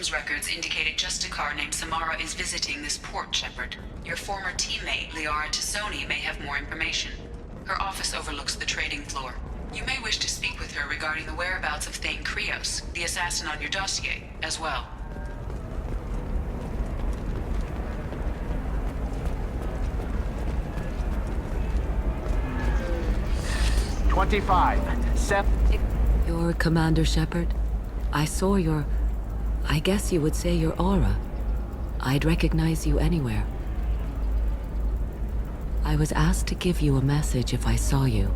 Customs records indicate a Justicar named Samara is visiting this port, Shepard. Your former teammate, Liara Tassoni, may have more information. Her office overlooks the trading floor. You may wish to speak with her regarding the whereabouts of Thane Krios, the assassin on your dossier, as well. 25. You're Commander Shepard? I saw your... I guess you would say your aura. I'd recognize you anywhere. I was asked to give you a message if I saw you.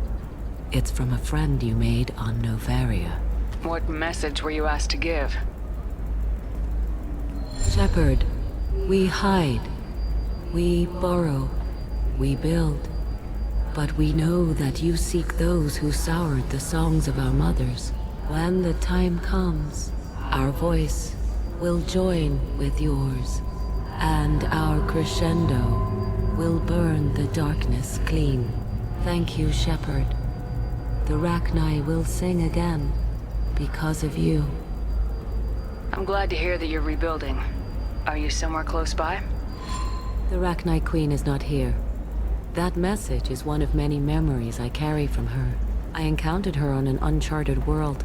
It's from a friend you made on Novaria. What message were you asked to give? Shepard, we hide. We borrow. We build. But we know that you seek those who soured the songs of our mothers. When the time comes, our voice will join with yours, and our crescendo will burn the darkness clean. Thank you, Shepard. The Rachni will sing again because of you. I'm glad to hear that you're rebuilding. Are you somewhere close by? The Rachni Queen is not here. That message is one of many memories I carry from her. I encountered her on an uncharted world.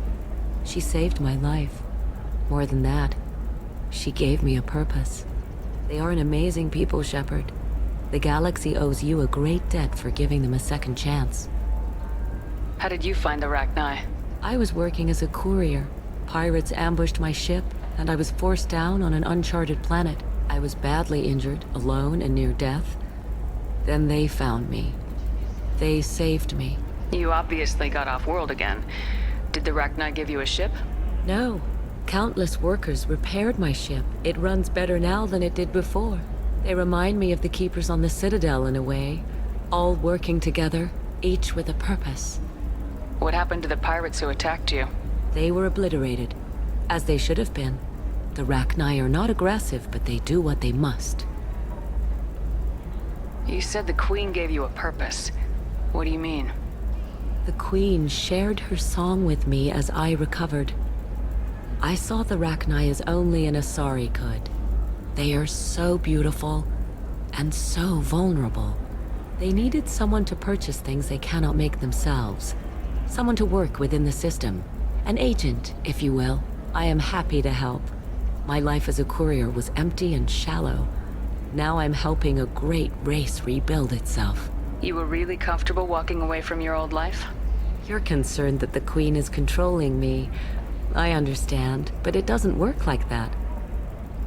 She saved my life. More than that, she gave me a purpose. They are an amazing people, Shepard. The galaxy owes you a great debt for giving them a second chance. How did you find the Rachni? I was working as a courier. Pirates ambushed my ship, and I was forced down on an uncharted planet. I was badly injured, alone and near death. Then they found me. They saved me. You obviously got off-world again. Did the Rachni give you a ship? No. Countless workers repaired my ship. It runs better now than it did before. They remind me of the Keepers on the Citadel in a way. All working together, each with a purpose. What happened to the pirates who attacked you? They were obliterated, as they should have been. The Rachni are not aggressive, but they do what they must. You said the Queen gave you a purpose. What do you mean? The Queen shared her song with me as I recovered. I saw the Rachni as only an Asari could. They are so beautiful and so vulnerable. They needed someone to purchase things they cannot make themselves. Someone to work within the system. An agent, if you will. I am happy to help. My life as a courier was empty and shallow. Now I'm helping a great race rebuild itself. You were really comfortable walking away from your old life? You're concerned that the Queen is controlling me. I understand, but it doesn't work like that.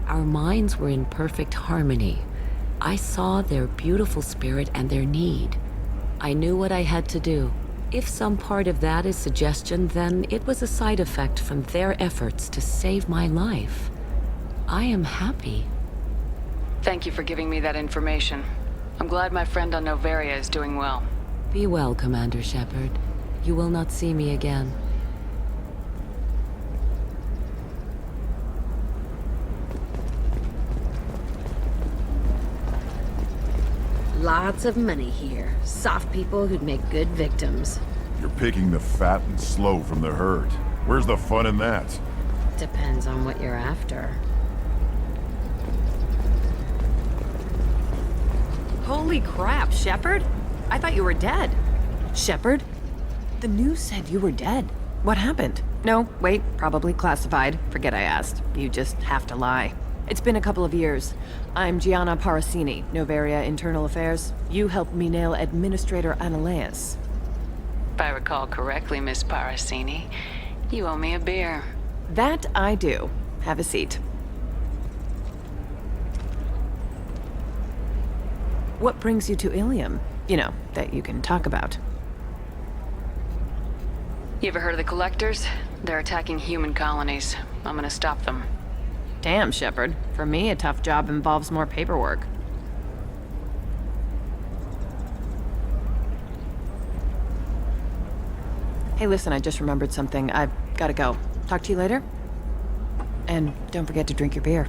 Our minds were in perfect harmony. I saw their beautiful spirit and their need. I knew what I had to do. If some part of that is suggestion, then it was a side effect from their efforts to save my life. I am happy. Thank you for giving me that information. I'm glad my friend on Novaria is doing well. Be well, Commander Shepard. You will not see me again. Lots of money here. Soft people who'd make good victims. You're picking the fat and slow from the herd. Where's the fun in that? Depends on what you're after. Holy crap, Shepard? I thought you were dead. Shepard? The news said you were dead. What happened? No, wait, probably classified. Forget I asked. You just have to lie. It's been a couple of years. I'm Gianna Parasini, Novaria Internal Affairs. You helped me nail Administrator Analeas. If I recall correctly, Miss Parasini, you owe me a beer. That I do. Have a seat. What brings you to Ilium? You know, that you can talk about. You ever heard of the Collectors? They're attacking human colonies. I'm gonna stop them. Damn, Shepard. For me, a tough job involves more paperwork. Hey, listen, I just remembered something. I've gotta go. Talk to you later? And don't forget to drink your beer.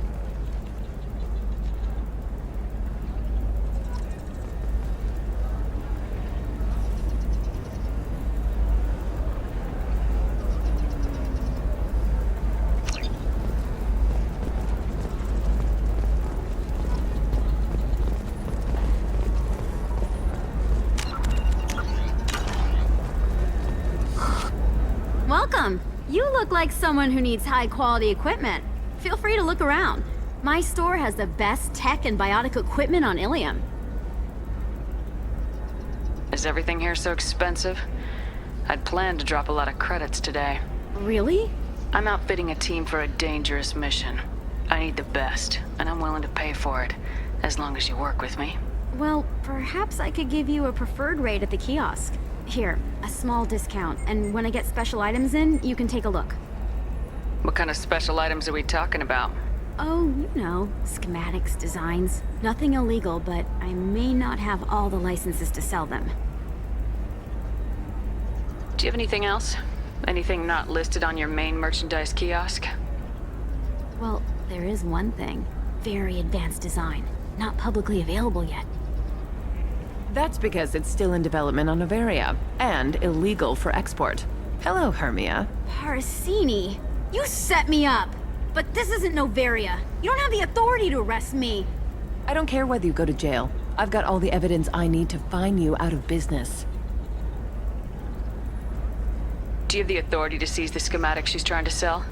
look like someone who needs high-quality equipment. Feel free to look around. My store has the best tech and biotic equipment on Ilium. Is everything here so expensive? I'd planned to drop a lot of credits today. Really? I'm outfitting a team for a dangerous mission. I need the best, and I'm willing to pay for it, as long as you work with me. Well, perhaps I could give you a preferred rate at the kiosk. Here, a small discount, and when I get special items in, you can take a look. What kind of special items are we talking about? Oh, you know, schematics, designs. Nothing illegal, but I may not have all the licenses to sell them. Do you have anything else? Anything not listed on your main merchandise kiosk? Well, there is one thing. Very advanced design. Not publicly available yet. That's because it's still in development on Noveria, and illegal for export. Hello, Hermia. Parasini, you set me up! But this isn't Noveria. You don't have the authority to arrest me. I don't care whether you go to jail. I've got all the evidence I need to fine you out of business. Do you have the authority to seize the schematic she's trying to sell?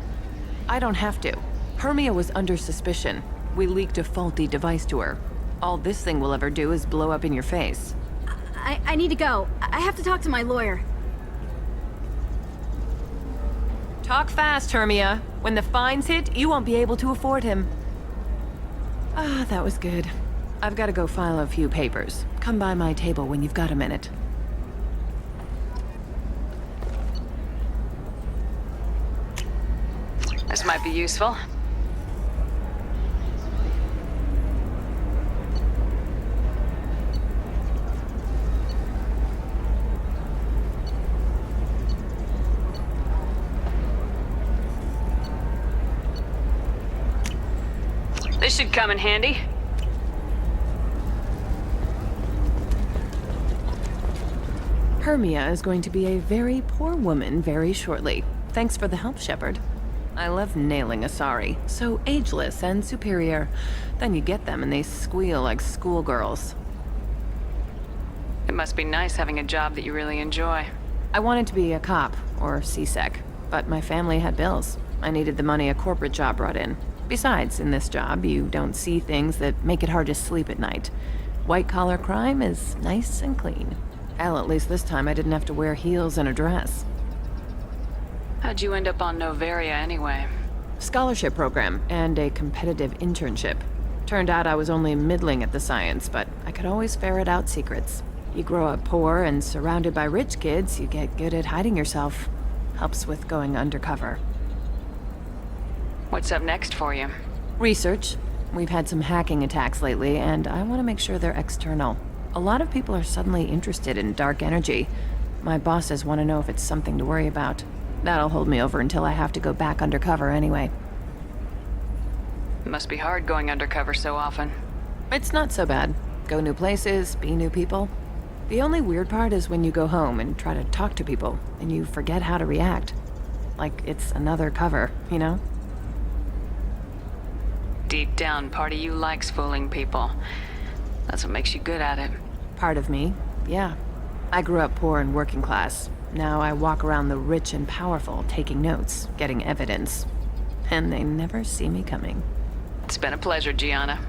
I don't have to. Hermia was under suspicion. We leaked a faulty device to her. All this thing will ever do is blow up in your face. I need to go. I have to talk to my lawyer. Talk fast, Hermia. When the fines hit, you won't be able to afford him. Ah, that was good. I've got to go file a few papers. Come by my table when you've got a minute. This might be useful. This should come in handy. Hermia is going to be a very poor woman very shortly. Thanks for the help, Shepard. I love nailing Asari. So ageless and superior. Then you get them and they squeal like schoolgirls. It must be nice having a job that you really enjoy. I wanted to be a cop, or CSEC, but my family had bills. I needed the money a corporate job brought in. Besides, in this job, you don't see things that make it hard to sleep at night. White-collar crime is nice and clean. Hell, at least this time I didn't have to wear heels and a dress. How'd you end up on Noveria anyway? Scholarship program and a competitive internship. Turned out I was only middling at the science, but I could always ferret out secrets. You grow up poor and surrounded by rich kids, you get good at hiding yourself. Helps with going undercover. What's up next for you? Research. We've had some hacking attacks lately, and I want to make sure they're external. A lot of people are suddenly interested in dark energy. My bosses want to know if it's something to worry about. That'll hold me over until I have to go back undercover anyway. It must be hard going undercover so often. It's not so bad. Go new places, be new people. The only weird part is when you go home and try to talk to people, and you forget how to react. Like it's another cover, you know? Deep down, part of you likes fooling people. That's what makes you good at it. Part of me, yeah. I grew up poor and working class. Now I walk around the rich and powerful, taking notes, getting evidence. And they never see me coming. It's been a pleasure, Gianna.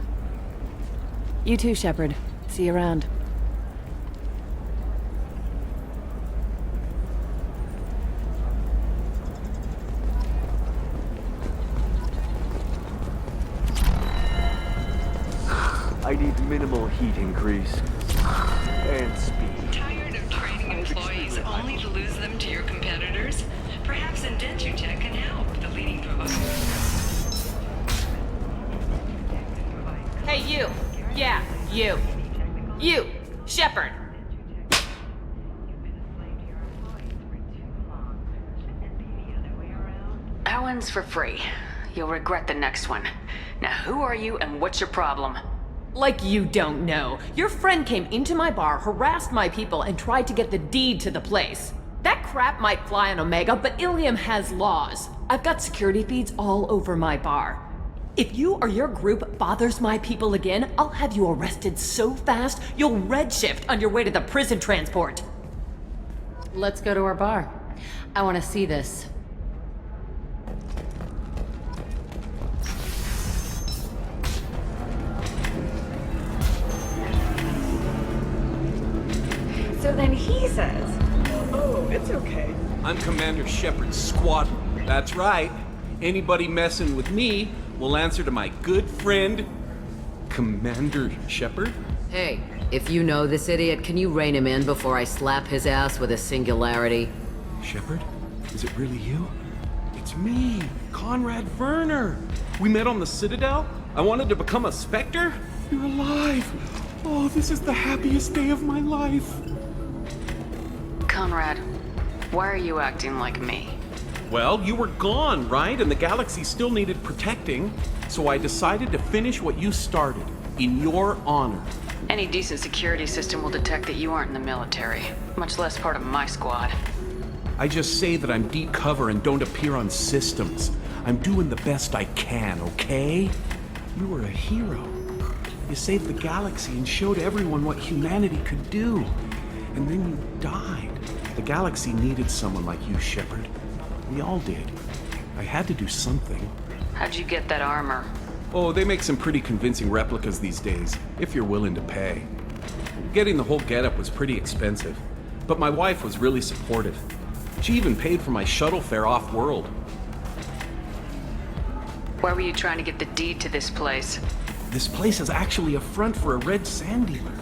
You too, Shepard. See you around. I need minimal heat increase. And speed. Tired of training employees only to lose them to your competitors? Perhaps Indenture Tech can help, the leading provider. Hey, you! Yeah, you! You! Shepard! That one's for free. You'll regret the next one. Now, who are you and what's your problem? Like you don't know. Your friend came into my bar, harassed my people, and tried to get the deed to the place. That crap might fly on Omega, but Ilium has laws. I've got security feeds all over my bar. If you or your group bothers my people again, I'll have you arrested so fast, you'll redshift on your way to the prison transport. Let's go to our bar. I want to see this. So then he says, Oh, it's okay. I'm Commander Shepard's squadron. That's right. Anybody messing with me will answer to my good friend, Commander Shepard. Hey, if you know this idiot, can you rein him in before I slap his ass with a singularity? Shepard? Is it really you? It's me, Conrad Werner. We met on the Citadel. I wanted to become a Spectre. You're alive. Oh, this is the happiest day of my life. Conrad, why are you acting like me? Well, you were gone, right? And the galaxy still needed protecting. So I decided to finish what you started, in your honor. Any decent security system will detect that you aren't in the military, much less part of my squad. I just say that I'm deep cover and don't appear on systems. I'm doing the best I can, okay? You were a hero. You saved the galaxy and showed everyone what humanity could do. And then you died. The galaxy needed someone like you, Shepard. We all did. I had to do something. How'd you get that armor? Oh, they make some pretty convincing replicas these days, if you're willing to pay. Getting the whole getup was pretty expensive, but my wife was really supportive. She even paid for my shuttle fare off-world. Why were you trying to get the deed to this place? This place is actually a front for a red sand dealer.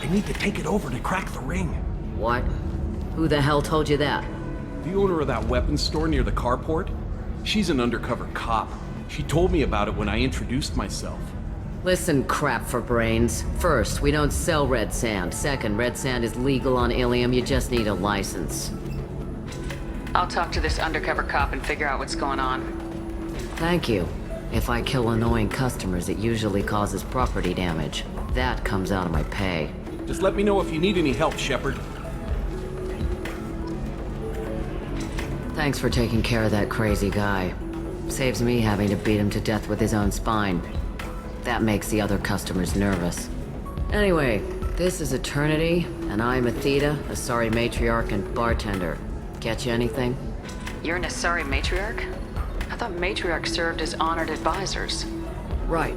I need to take it over to crack the ring. What? Who the hell told you that? The owner of that weapons store near the carport? She's an undercover cop. She told me about it when I introduced myself. Listen, crap for brains. First, we don't sell red sand. Second, red sand is legal on Ilium. You just need a license. I'll talk to this undercover cop and figure out what's going on. Thank you. If I kill annoying customers, it usually causes property damage. That comes out of my pay. Just let me know if you need any help, Shepard. Thanks for taking care of that crazy guy. Saves me having to beat him to death with his own spine. That makes the other customers nervous. Anyway, this is Eternity, and I'm Athena, a sorry matriarch and bartender. Get you anything? You're an Asari matriarch? I thought matriarchs served as honored advisors. Right.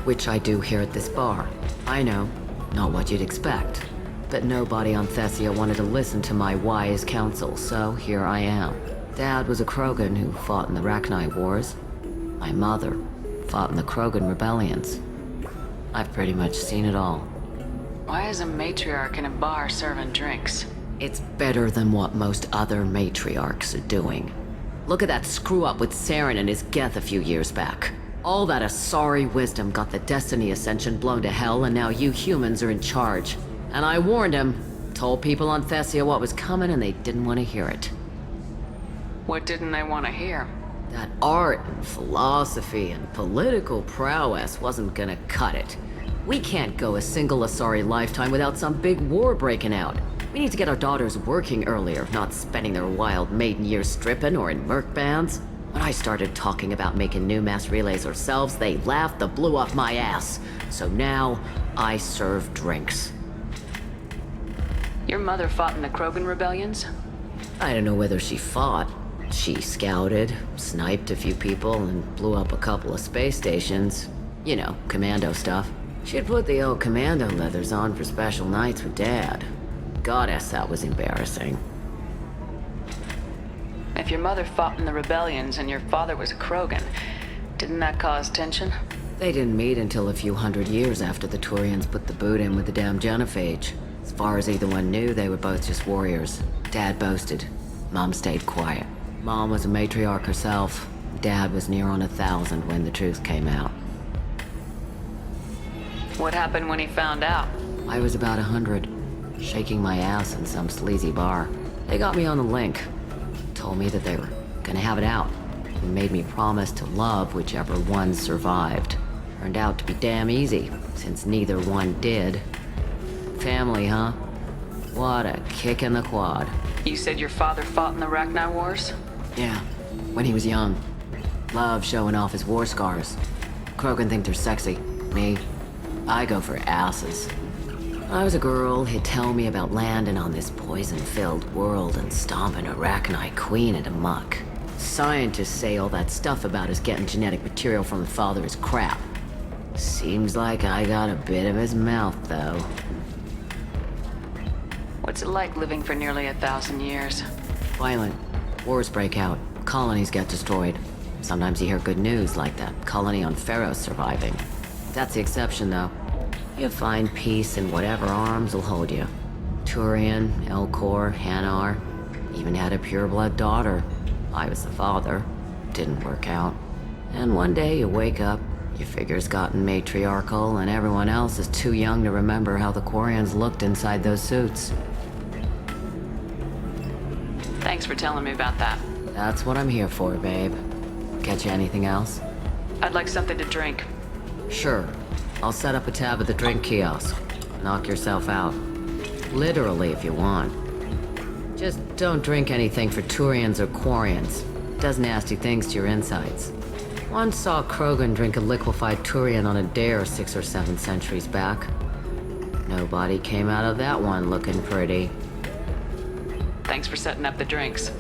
Which I do here at this bar. I know, not what you'd expect. But nobody on Thessia wanted to listen to my wise counsel, so here I am. Dad was a Krogan who fought in the Rachni Wars. My mother fought in the Krogan rebellions. I've pretty much seen it all. Why is a matriarch in a bar serving drinks? It's better than what most other matriarchs are doing. Look at that screw-up with Saren and his Geth a few years back. All that Asari wisdom got the Destiny Ascension blown to hell, and now you humans are in charge. And I warned him, told people on Thessia what was coming, and they didn't want to hear it. What didn't they want to hear? That art and philosophy and political prowess wasn't gonna cut it. We can't go a single Asari lifetime without some big war breaking out. We need to get our daughters working earlier, not spending their wild maiden years stripping or in merc bands. When I started talking about making new mass relays ourselves, they laughed the blue off my ass. So now, I serve drinks. Your mother fought in the Krogan rebellions? I don't know whether she fought. She scouted, sniped a few people, and blew up a couple of space stations. You know, commando stuff. She'd put the old commando leathers on for special nights with Dad. Goddess, that was embarrassing. If your mother fought in the rebellions and your father was a Krogan, didn't that cause tension? They didn't meet until a few hundred years after the Turians put the boot in with the damn genophage. As far as either one knew, they were both just warriors. Dad boasted. Mom stayed quiet. Mom was a matriarch herself. Dad was near on 1,000 when the truth came out. What happened when he found out? I was about 100, shaking my ass in some sleazy bar. They got me on the link. Told me that they were gonna have it out. And made me promise to love whichever one survived. Turned out to be damn easy, since neither one did. Family, huh? What a kick in the quad. You said your father fought in the Rachni Wars? Yeah, when he was young. Loved showing off his war scars. Krogan think they're sexy. Me, I go for asses. When I was a girl, he'd tell me about landing on this poison-filled world and stomping a Rachni queen into muck. Scientists say all that stuff about us getting genetic material from the father is crap. Seems like I got a bit of his mouth, though. What's it like living for nearly 1,000 years? Violent. Wars break out. Colonies get destroyed. Sometimes you hear good news, like that colony on Pharaoh surviving. That's the exception, though. You find peace in whatever arms will hold you. Turian, Elcor, Hanar. Even had a pureblood daughter. I was the father. Didn't work out. And one day you wake up, your figure's gotten matriarchal, and everyone else is too young to remember how the Quarians looked inside those suits. Thanks for telling me about that. That's what I'm here for, babe. Catch you anything else? I'd like something to drink. Sure. I'll set up a tab at the drink kiosk. Knock yourself out. Literally, if you want. Just don't drink anything for Turians or Quarians. Does nasty things to your insides. Once saw Krogan drink a liquefied Turian on a dare 6 or 7 centuries back. Nobody came out of that one looking pretty. Thanks for setting up the drinks.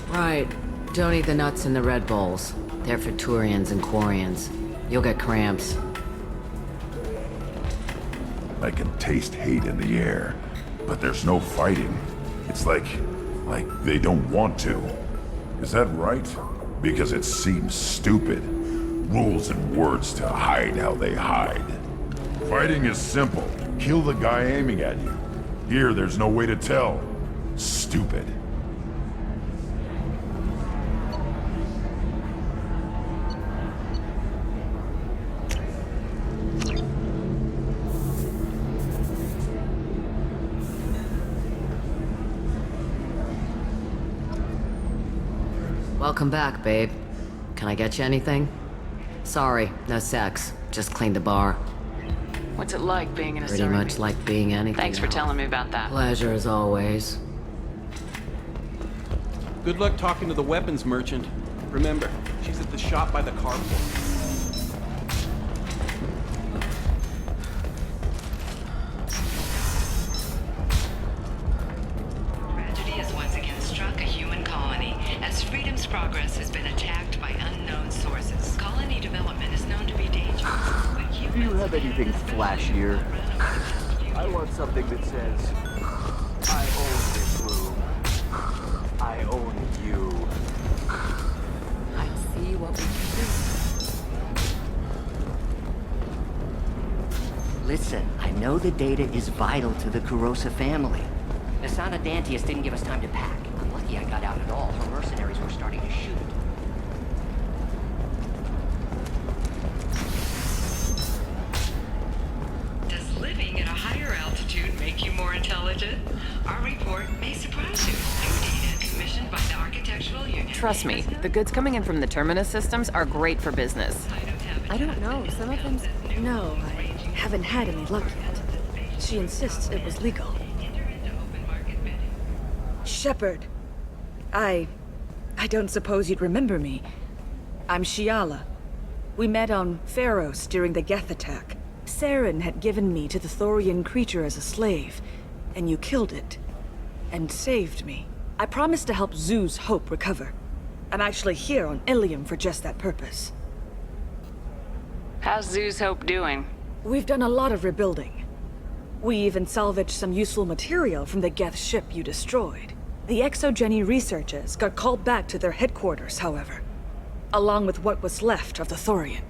Right. Don't eat the nuts in the Red Bowls. They're for Turians and Quarians. You'll get cramps. I can taste hate in the air, but there's no fighting. It's like they don't want to. Is that right? Because it seems stupid. Rules and words to hide how they hide. Fighting is simple. Kill the guy aiming at you. Here, there's no way to tell. Stupid. Welcome back, babe. Can I get you anything? Sorry, no sex. Just cleaned the bar. What's it like being in a Pretty Surrey? much like being anything Thanks for else. telling me about that. Pleasure as always. Good luck talking to the weapons merchant. Remember, she's at the shop by the carport. Tragedy has once again struck a human colony as Freedom's progress has been attacked by unknown sources. Colony development is known to be dangerous. But Do you have anything humans flashier? I want something that says, I own this room. I own you. Let's see what we can do. Listen, I know the data is vital to the Kurosa family. Nasana Dantius didn't give us time to pack. I'm lucky I got out at all. Her mercenaries were starting to shoot. Does living at a higher altitude make you more intelligent? Our report may surprise you. New data commissioned by the Architectural Union. Trust me, the goods coming in from the Terminus systems are great for business. I don't know. Some of them... No, I haven't had any luck yet. She insists it was legal. Shepard. I don't suppose you'd remember me. I'm Shiala. We met on Pharos during the Geth attack. Saren had given me to the Thorian creature as a slave, and you killed it. And saved me. I promised to help Zoo's Hope recover. I'm actually here on Ilium for just that purpose. How's Zoo's Hope doing? We've done a lot of rebuilding. We even salvaged some useful material from the Geth ship you destroyed. The Exogeny researchers got called back to their headquarters, however, along with what was left of the Thorian.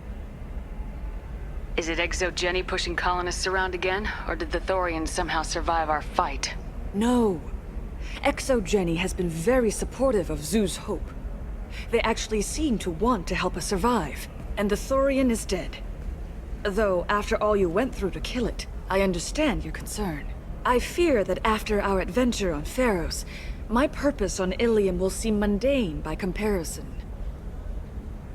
Is it Exogeny pushing colonists around again, or did the Thorians somehow survive our fight? No. Exogeny has been very supportive of Zoo's Hope. They actually seem to want to help us survive, and the Thorian is dead. Though, after all you went through to kill it, I understand your concern. I fear that after our adventure on Pharos, my purpose on Ilium will seem mundane by comparison.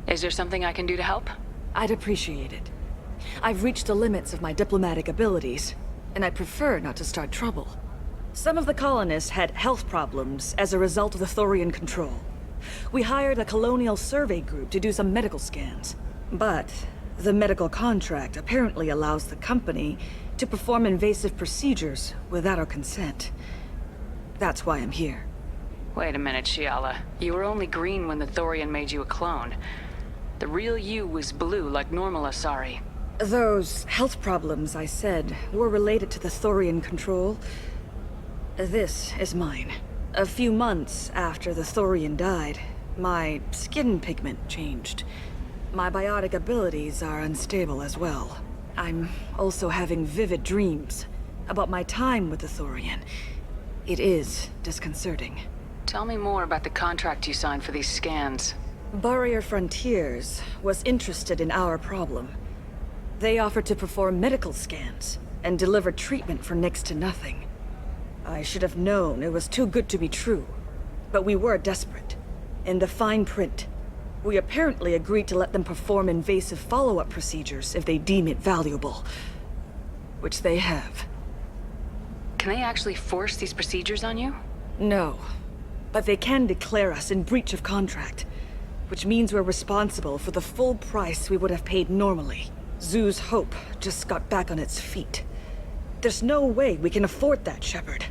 Is there something I can do to help? I'd appreciate it. I've reached the limits of my diplomatic abilities, and I prefer not to start trouble. Some of the colonists had health problems as a result of the Thorian control. We hired a colonial survey group to do some medical scans. But the medical contract apparently allows the company to perform invasive procedures without our consent. That's why I'm here. Wait a minute, Shiala. You were only green when the Thorian made you a clone. The real you was blue like normal Asari. Those health problems I said were related to the Thorian control. This is mine. A few months after the Thorian died, my skin pigment changed. My biotic abilities are unstable as well. I'm also having vivid dreams about my time with the Thorian. It is disconcerting. Tell me more about the contract you signed for these scans. Barrier Frontiers was interested in our problem. They offered to perform medical scans and deliver treatment for next to nothing. I should have known it was too good to be true, but we were desperate. In the fine print, we apparently agreed to let them perform invasive follow-up procedures if they deem it valuable. Which they have. Can they actually force these procedures on you? No, but they can declare us in breach of contract, which means we're responsible for the full price we would have paid normally. Zoo's hope just got back on its feet. There's no way we can afford that, Shepard.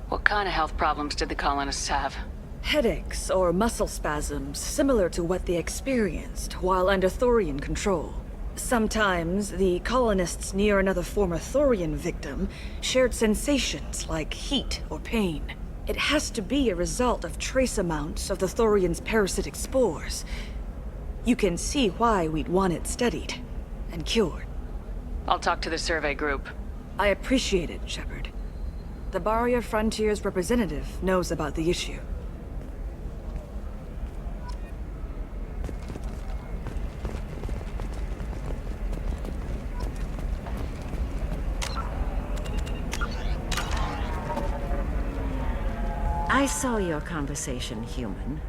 What kind of health problems did the colonists have? Headaches or muscle spasms similar to what they experienced while under Thorian control. Sometimes the colonists near another former Thorian victim shared sensations like heat or pain. It has to be a result of trace amounts of the Thorian's parasitic spores. You can see why we'd want it studied and cured. I'll talk to the survey group. I appreciate it, Shepard. The Barrier Frontiers representative knows about the issue. I saw your conversation, human.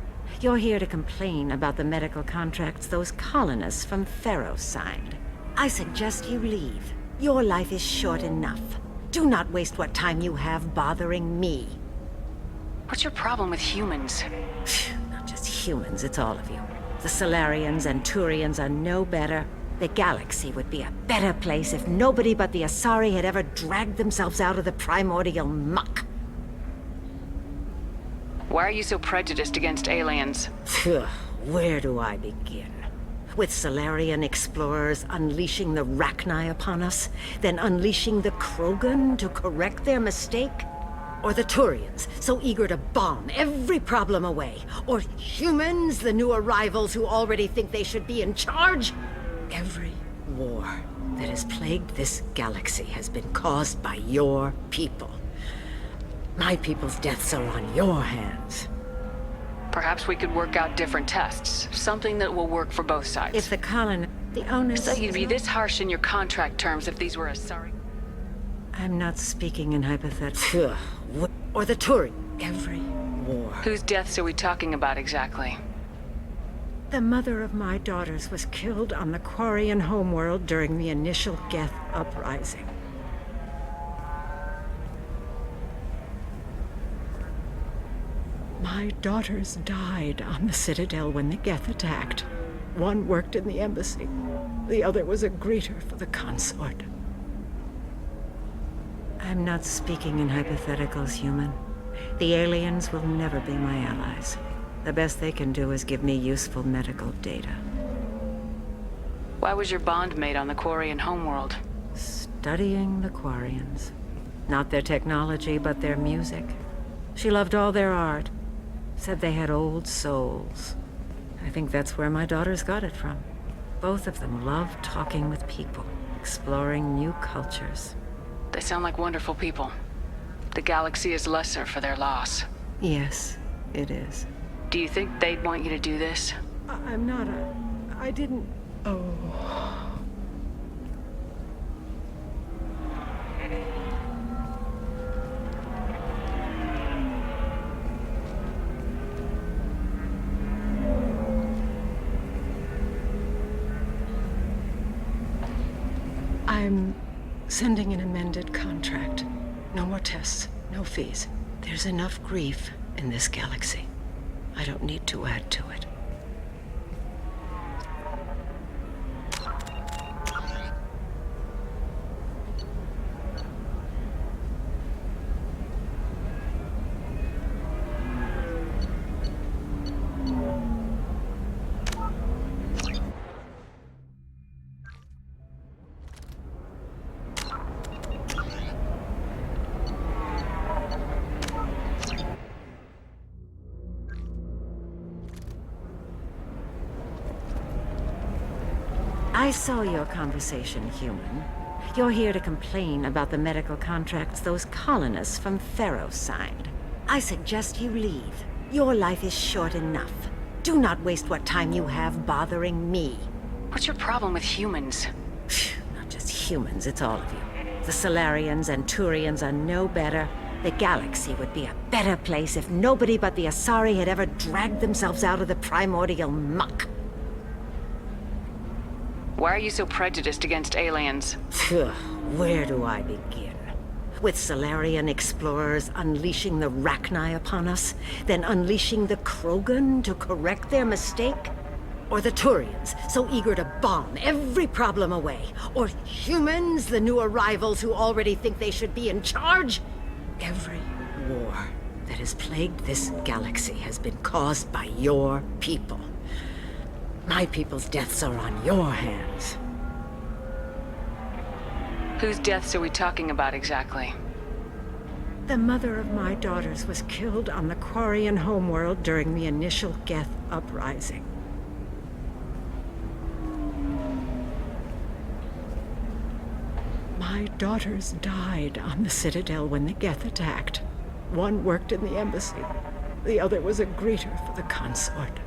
You're here to complain about the medical contracts those colonists from Pharaoh signed. I suggest you leave. Your life is short enough. Do not waste what time you have bothering me. What's your problem with humans? Not just humans, it's all of you. The Solarians and Turians are no better. The galaxy would be a better place if nobody but the Asari had ever dragged themselves out of the primordial muck. Why are you so prejudiced against aliens? Where do I begin? With Solarian explorers unleashing the Rachni upon us, then unleashing the Krogan to correct their mistake? Or the Turians, so eager to bomb every problem away? Or humans, the new arrivals who already think they should be in charge? Every war that has plagued this galaxy has been caused by your people. My people's deaths are on your hands. Perhaps we could work out different tests. Something that will work for both sides. If the owners... So you'd be this harsh in your contract terms if these were Asari? I'm not speaking in hypotheticals. Or the Turian. Every war. Whose deaths are we talking about exactly? The mother of my daughters was killed on the Quarian homeworld during the initial Geth uprising. My daughters died on the Citadel when the Geth attacked. One worked in the embassy. The other was a greeter for the consort. I'm not speaking in hypotheticals, human. The aliens will never be my allies. The best they can do is give me useful medical data. Why was your bond made on the Quarian homeworld? Studying the Quarians. Not their technology, but their music. She loved all their art. Said they had old souls. I think that's where my daughters got it from. Both of them love talking with people, exploring new cultures. They sound like wonderful people. The galaxy is lesser for their loss. Yes, it is. Do you think they'd want you to do this? I'm not I didn't... Oh... I'm sending an amended contract. No more tests, no fees. There's enough grief in this galaxy. I don't need to add to it. I saw your conversation, human. You're here to complain about the medical contracts those colonists from Pharaoh signed. I suggest you leave. Your life is short enough. Do not waste what time you have bothering me. What's your problem with humans? Not just humans, it's all of you. The Solarians and Turians are no better. The galaxy would be a better place if nobody but the Asari had ever dragged themselves out of the primordial muck. Why are you so prejudiced against aliens? Where do I begin? With Solarian explorers unleashing the Rachni upon us, then unleashing the Krogan to correct their mistake? Or the Turians, so eager to bomb every problem away? Or humans, the new arrivals who already think they should be in charge? Every war that has plagued this galaxy has been caused by your people. My people's deaths are on your hands. Whose deaths are we talking about exactly? The mother of my daughters was killed on the Quarian homeworld during the initial Geth uprising. My daughters died on the Citadel when the Geth attacked. One worked in the embassy. The other was a greeter for the consort.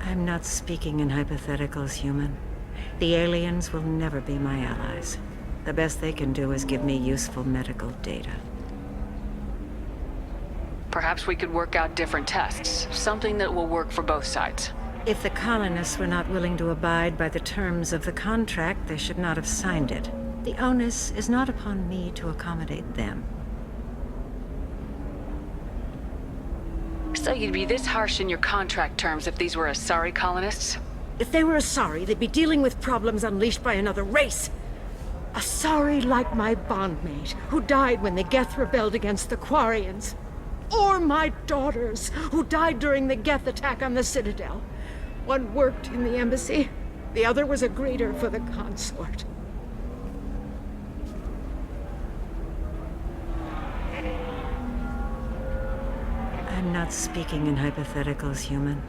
I'm not speaking in hypotheticals, human. The aliens will never be my allies. The best they can do is give me useful medical data. Perhaps we could work out different tests. Something that will work for both sides. If the colonists were not willing to abide by the terms of the contract, they should not have signed it. The onus is not upon me to accommodate them. So you'd be this harsh in your contract terms if these were Asari colonists? If they were Asari, they'd be dealing with problems unleashed by another race. Asari like my bondmate, who died when the Geth rebelled against the Quarians. Or my daughters, who died during the Geth attack on the Citadel. One worked in the embassy, the other was a greeter for the consort. I'm not speaking in hypotheticals, human.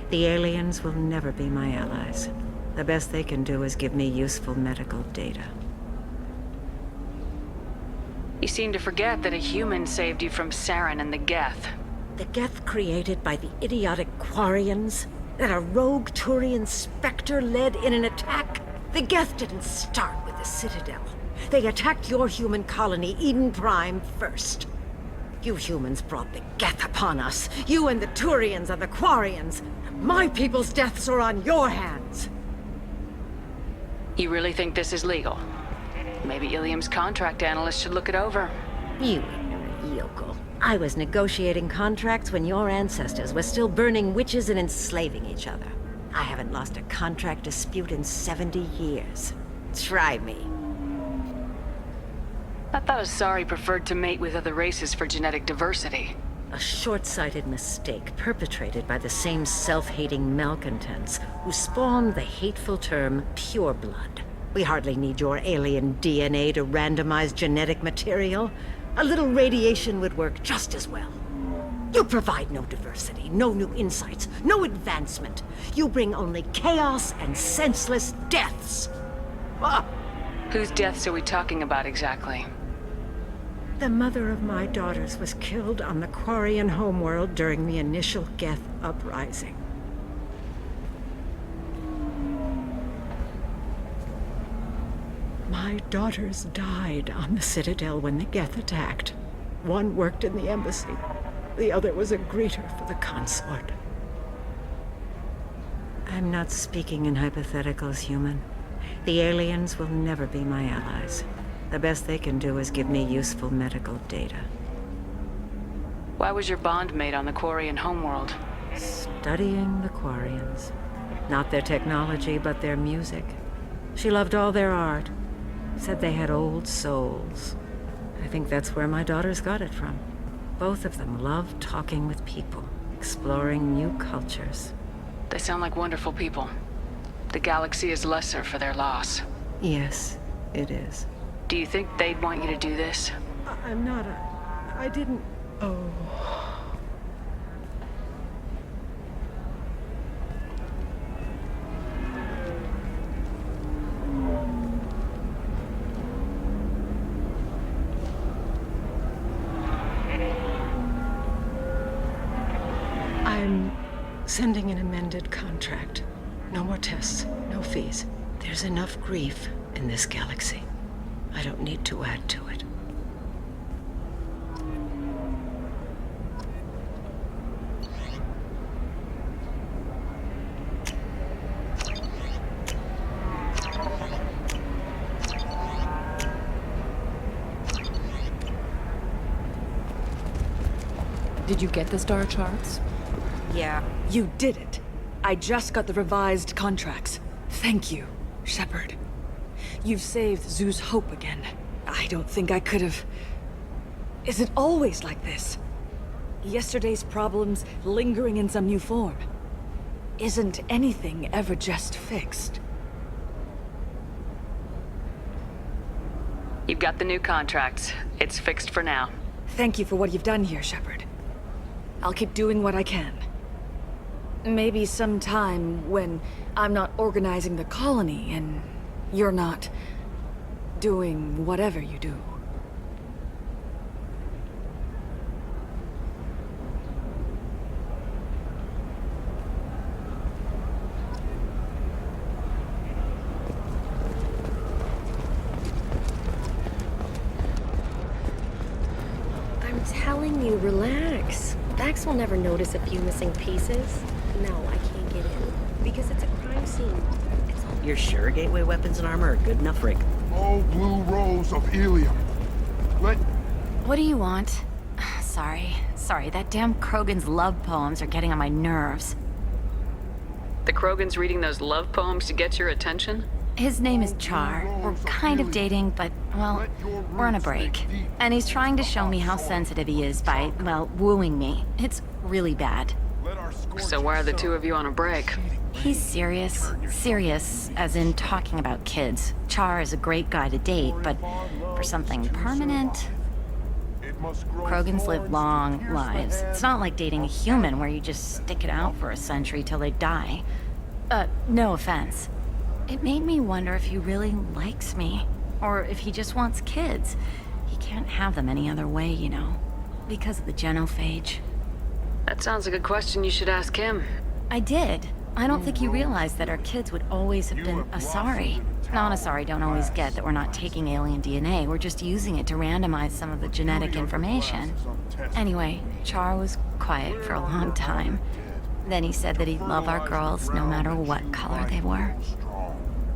The aliens will never be my allies. The best they can do is give me useful medical data. You seem to forget that a human saved you from Saren and the Geth. The Geth created by the idiotic Quarians? That a rogue Turian Spectre led in an attack? The Geth didn't start with the Citadel. They attacked your human colony, Eden Prime, first. You humans brought the Geth upon us. You and the Turians and the Quarians. My people's deaths are on your hands. You really think this is legal? Maybe Ilium's contract analyst should look it over. You ignorant yokel. I was negotiating contracts when your ancestors were still burning witches and enslaving each other. I haven't lost a contract dispute in 70 years. Try me. I thought Asari preferred to mate with other races for genetic diversity. A short-sighted mistake perpetrated by the same self-hating malcontents who spawned the hateful term pureblood. We hardly need your alien DNA to randomize genetic material. A little radiation would work just as well. You provide no diversity, no new insights, no advancement. You bring only chaos and senseless deaths. Ah! Whose deaths are we talking about exactly? The mother of my daughters was killed on the Quarian homeworld during the initial Geth uprising. My daughters died on the Citadel when the Geth attacked. One worked in the embassy. The other was a greeter for the consort. I'm not speaking in hypotheticals, human. The aliens will never be my allies. The best they can do is give me useful medical data. Why was your bondmate on the Quarian homeworld? Studying the Quarians. Not their technology, but their music. She loved all their art. Said they had old souls. I think that's where my daughters got it from. Both of them loved talking with people, exploring new cultures. They sound like wonderful people. The galaxy is lesser for their loss. Yes, it is. Do you think they'd want you to do this? I'm not I didn't... Oh... Sending an amended contract. No more tests, no fees. There's enough grief in this galaxy. I don't need to add to it. Did you get the star charts? Yeah, you did it. I just got the revised contracts. Thank you, Shepard. You've saved Zoo's hope again. I don't think I could have... Is it always like this? Yesterday's problems lingering in some new form. Isn't anything ever just fixed? You've got the new contracts. It's fixed for now. Thank you for what you've done here, Shepard. I'll keep doing what I can. Maybe sometime when I'm not organizing the colony and you're not doing whatever you do. I'm telling you, relax. Vax will never notice a few missing pieces. No, I can't get in. Because it's a crime scene. It's all... You're sure gateway weapons and armor are good enough, Rick? Oh, blue rose of helium. What do you want? Sorry, that damn Krogan's love poems are getting on my nerves. The Krogan's reading those love poems to get your attention? His name is Char. We're kind of dating, but, well, we're on a break. And he's trying to show me how sensitive he is by, well, wooing me. It's really bad. So why are the two of you on a break? He's serious. Serious, as in talking about kids. Char is a great guy to date, but for something permanent... Krogans live long lives. It's not like dating a human where you just stick it out for a century till they die. No offense. It made me wonder if he really likes me, or if he just wants kids. He can't have them any other way, you know, because of the genophage. That sounds like a question you should ask him. I did. I don't think you realized that our kids would always have been Asari. Non-Asari don't always get that we're not taking alien DNA, we're just using it to randomize some of the genetic information. Anyway, Char was quiet for a long time. Then he said that he'd love our girls no matter what color they were.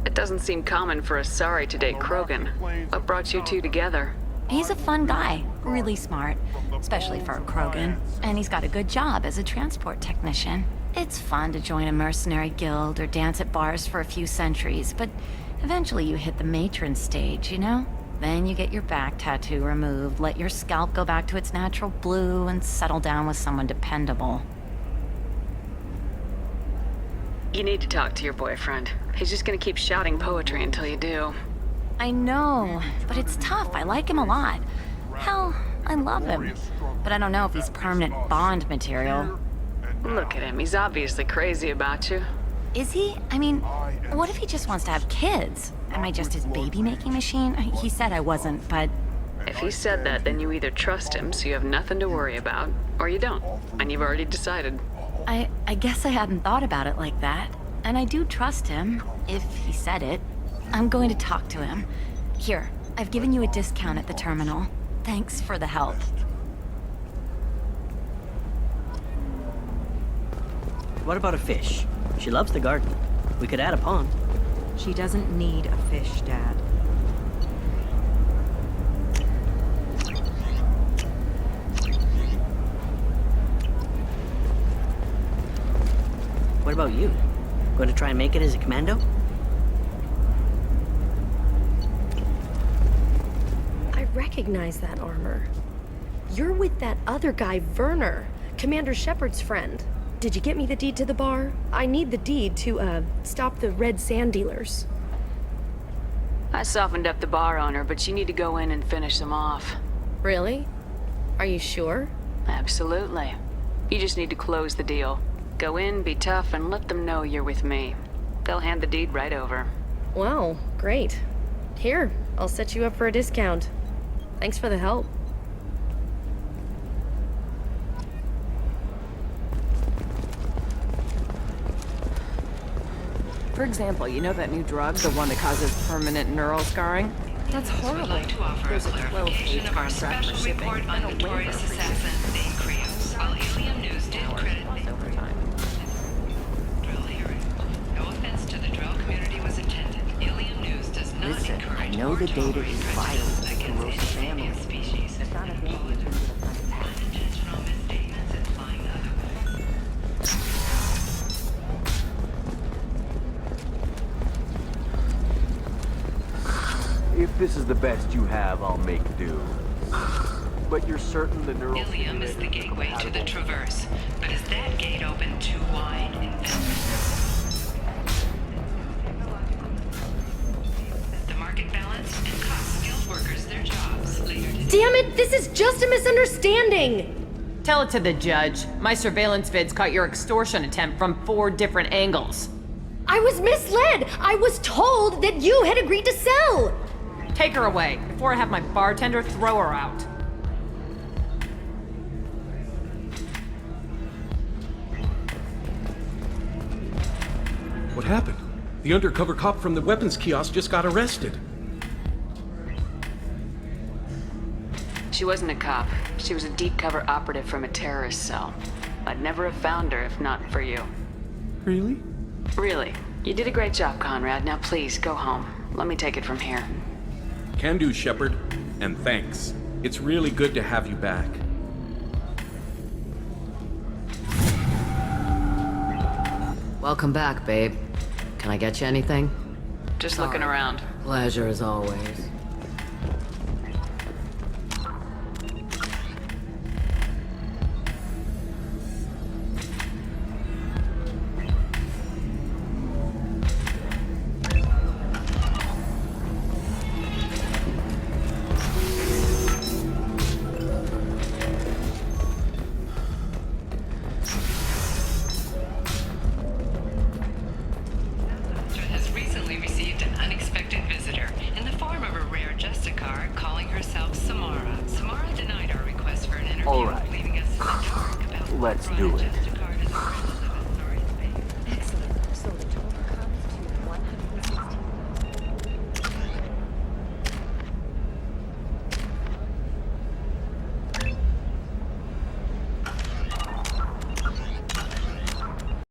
It doesn't seem common for Asari to date Krogan. What brought you two together? He's a fun guy, really smart, especially for a Krogan. And he's got a good job as a transport technician. It's fun to join a mercenary guild or dance at bars for a few centuries, but eventually you hit the matron stage, you know? Then you get your back tattoo removed, let your scalp go back to its natural blue, and settle down with someone dependable. You need to talk to your boyfriend. He's just gonna keep shouting poetry until you do. I know, but it's tough. I like him a lot. Hell, I love him. But I don't know if he's permanent Bond material. Look at him. He's obviously crazy about you. Is he? I mean, what if he just wants to have kids? Am I just his baby-making machine? He said I wasn't, but... If he said that, then you either trust him so you have nothing to worry about, or you don't, and you've already decided. I guess I hadn't thought about it like that. And I do trust him, if he said it. I'm going to talk to him. Here, I've given you a discount at the terminal. Thanks for the help. What about a fish? She loves the garden. We could add a pond. She doesn't need a fish, Dad. What about you? Going to try and make it as a commando? I recognize that armor. You're with that other guy, Werner, Commander Shepard's friend. Did you get me the deed to the bar? I need the deed to, stop the red sand dealers. I softened up the bar owner, but you need to go in and finish them off. Really? Are you sure? Absolutely. You just need to close the deal. Go in, be tough, and let them know you're with me. They'll hand the deed right over. Wow, great. Here, I'll set you up for a discount. Thanks for the help. For example, you know that new drug, the one that causes permanent neural scarring? That's horrible. Would like to offer a There's a clarification 12-page of our contract for special shipping report on and a waiver notorious for assassin shipping. named Krios. While Helium News did credit drill hearing. No offense to the drill community was intended. Helium News does not Listen, I encourage know or the data tolerate is vital prejudice to the against corrosive any family. alien species. It's not a date you can give us time to pack. Unintentional misstatements implying otherwise. If this is the best you have, I'll make do. But you're certain the neural Ilium is the stimulator gateway to the compatible? Traverse, but is that gate open too wide in business? The market balance and cost skilled workers their jobs later today. Damn it, this is just a misunderstanding! Tell it to the judge. My surveillance vids caught your extortion attempt from 4 different angles. I was misled! I was told that you had agreed to sell! Take her away, before I have my bartender throw her out. What happened? The undercover cop from the weapons kiosk just got arrested. She wasn't a cop. She was a deep cover operative from a terrorist cell. I'd never have found her if not for you. Really? Really. You did a great job, Conrad. Now please, go home. Let me take it from here. Can do, Shepard. And thanks. It's really good to have you back. Welcome back, babe. Can I get you anything? Just looking around. Pleasure as always. Has recently received an unexpected visitor in the form of a rare Justicar calling herself Samara. Samara denied our request for an interview, All right. leaving us in the dark about Let's what do brought a it. Justicar